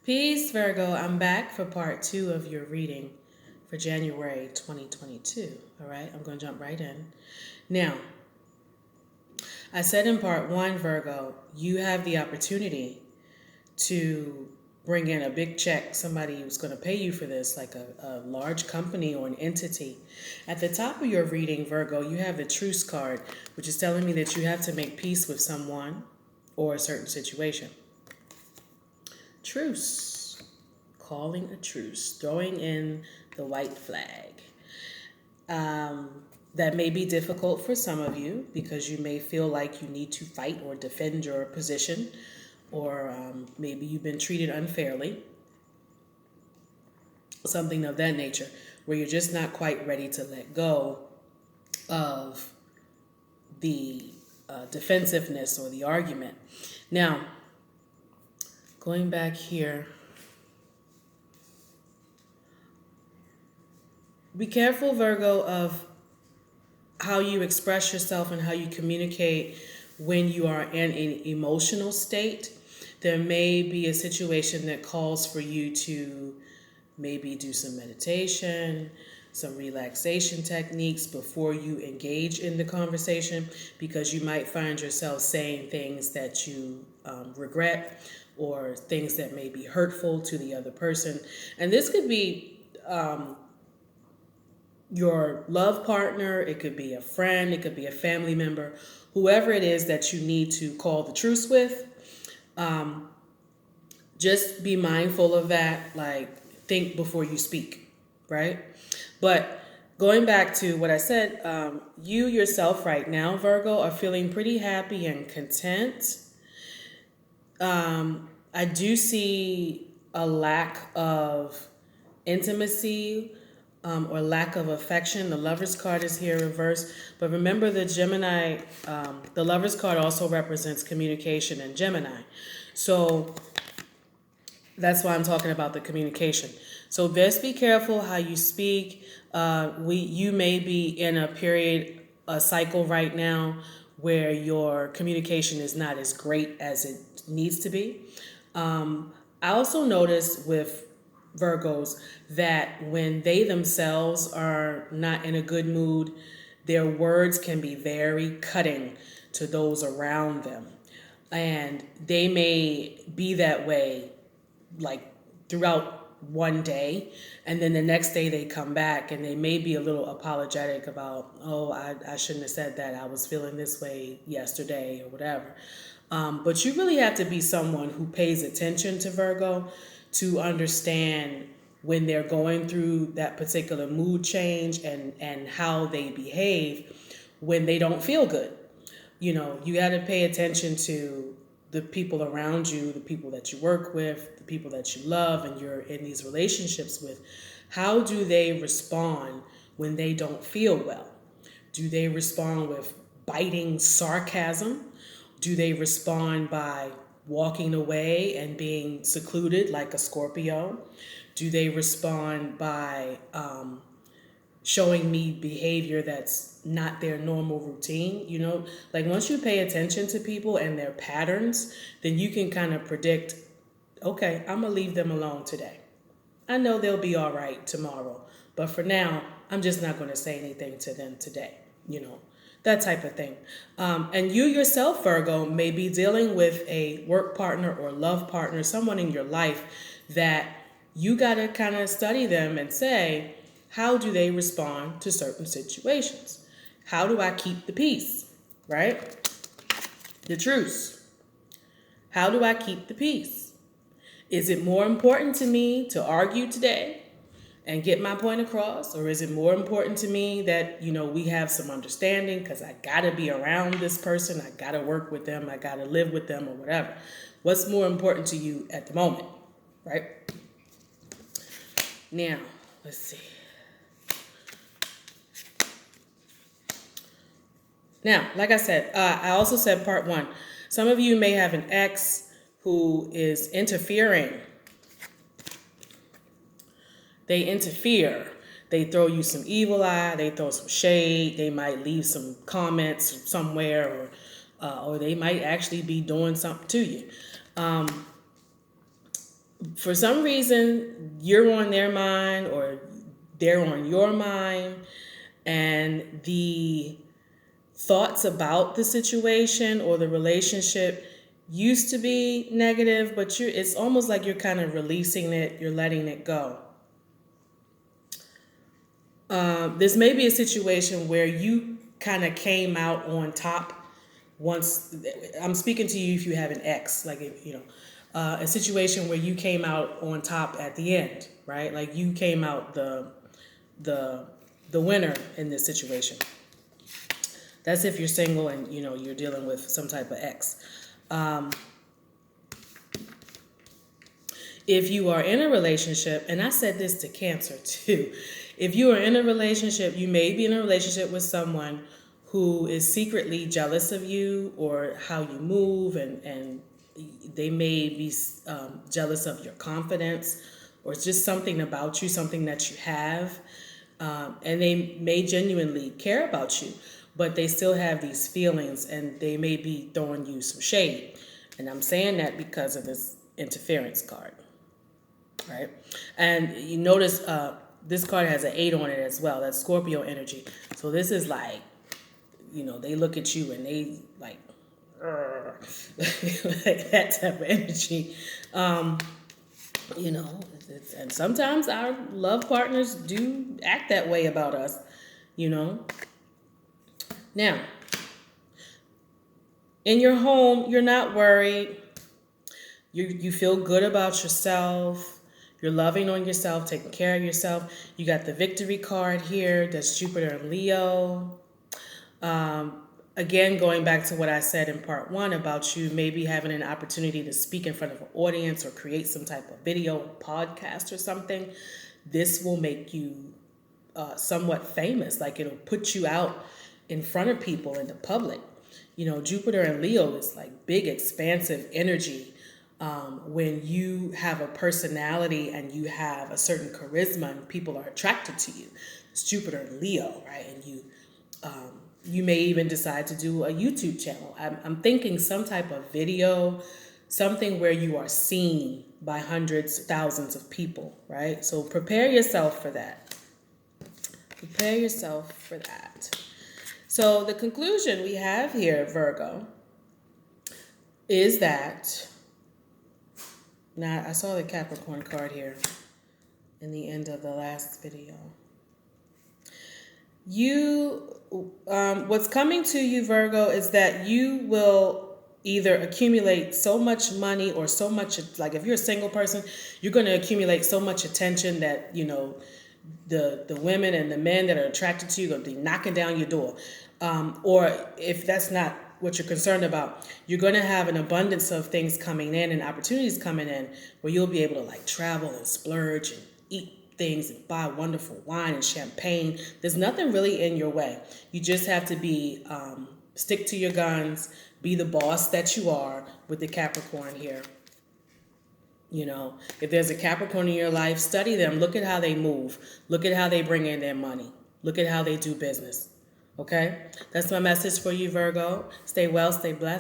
Peace, Virgo. I'm back for part 2 of your reading for January 2022. All right, I'm going to jump right in. Now, I said in part 1, Virgo, you have the opportunity to bring in a big check, somebody who's going to pay you for this, like a large company or an entity. At the top of your reading, Virgo, you have the truce card, which is telling me that you have to make peace with someone or a certain situation. Truce. Calling a truce. Throwing in the white flag. That may be difficult for some of you because you may feel like you need to fight or defend your position, or maybe you've been treated unfairly. Something of that nature, where you're just not quite ready to let go of the defensiveness or the argument. Now, going back here, be careful, Virgo, of how you express yourself and how you communicate when you are in an emotional state. There may be a situation that calls for you to maybe do some meditation, some relaxation techniques before you engage in the conversation, because you might find yourself saying things that you regret or things that may be hurtful to the other person. And this could be your love partner, it could be a friend, it could be a family member, whoever it is that you need to call the truce with. Just be mindful of that, like think before you speak, right? But going back to what I said, you yourself right now, Virgo, are feeling pretty happy and content. I do see a lack of intimacy or lack of affection. The Lover's card is here reversed. But remember, the Gemini, the Lover's card also represents communication in Gemini. So that's why I'm talking about the communication. So just be careful how you speak. You may be in a cycle right now where your communication is not as great as it needs to be. I also notice with Virgos that when they themselves are not in a good mood, their words can be very cutting to those around them. And they may be that way like throughout one day, and then the next day they come back and they may be a little apologetic about, oh, I shouldn't have said that, I was feeling this way yesterday or whatever. But you really have to be someone who pays attention to Virgo to understand when they're going through that particular mood change and how they behave when they don't feel good. You know, you got to pay attention to the people around you, the people that you work with, the people that you love and you're in these relationships with. How do they respond when they don't feel well? Do they respond with biting sarcasm? Do they respond by walking away and being secluded like a Scorpio? Do they respond by showing me behavior that's not their normal routine? You know, like once you pay attention to people and their patterns, then you can kind of predict, okay, I'm gonna leave them alone today. I know they'll be all right tomorrow, but for now, I'm just not going to say anything to them today, you know, that type of thing. And you yourself, Virgo, may be dealing with a work partner or love partner, someone in your life that you got to kind of study them and say, how do they respond to certain situations? How do I keep the peace, right? The truce. How do I keep the peace? Is it more important to me to argue today and get my point across? Or is it more important to me that, you know, we have some understanding because I got to be around this person, I got to work with them, I got to live with them or whatever? What's more important to you at the moment, right? Now, let's see. Now, like I said, I also said part 1, some of you may have an ex who is interfering. They interfere. They throw you some evil eye. They throw some shade. They might leave some comments somewhere, or they might actually be doing something to you. For some reason, you're on their mind or they're on your mind, and the thoughts about the situation or the relationship used to be negative, but it's almost like you're kind of releasing it, you're letting it go. This may be a situation where you kind of came out on top once. I'm speaking to you if you have an ex, like if, a situation where you came out on top at the end, right? Like you came out the the winner in this situation. That's if you're single and you're dealing with some type of ex. If you are in a relationship, and I said this to Cancer too, if you are in a relationship, you may be in a relationship with someone who is secretly jealous of you or how you move, and they may be jealous of your confidence or just something about you, something that you have. And they may genuinely care about you, but they still have these feelings and they may be throwing you some shade. And I'm saying that because of this interference card, right? And you notice this card has an 8 on it as well. That's Scorpio energy. So this is like, they look at you and they like, like that type of energy. And sometimes our love partners do act that way about us, Now, in your home, you're not worried. You feel good about yourself. You're loving on yourself, taking care of yourself. You got the victory card here. That's Jupiter and Leo. Again, going back to what I said in part 1 about you maybe having an opportunity to speak in front of an audience or create some type of video podcast or something, this will make you somewhat famous. Like it'll put you out in front of people in the public. Jupiter and Leo is like big, expansive energy. When you have a personality and you have a certain charisma and people are attracted to you, it's Jupiter and Leo, right? And you may even decide to do a YouTube channel. I'm thinking some type of video, something where you are seen by hundreds, thousands of people, right? So prepare yourself for that. Prepare yourself for that. So the conclusion we have here, Virgo, is that, now I saw the Capricorn card here in the end of the last video. What's coming to you, Virgo, is that you will either accumulate so much money or so much, like if you're a single person, you're going to accumulate so much attention that, the women and the men that are attracted to you are going to be knocking down your door. Or if that's not what you're concerned about, you're going to have an abundance of things coming in and opportunities coming in where you'll be able to like travel and splurge and eat things and buy wonderful wine and champagne. There's nothing really in your way. You just have to be stick to your guns, be the boss that you are with the Capricorn here. If there's a Capricorn in your life, study them. Look at how they move. Look at how they bring in their money. Look at how they do business. Okay? That's my message for you, Virgo. Stay well, stay blessed.